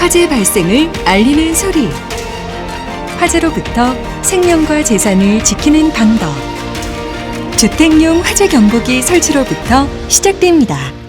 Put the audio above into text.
화재 발생을 알리는 소리. 화재로부터 생명과 재산을 지키는 방법. 주택용 화재 경보기 설치로부터 시작됩니다.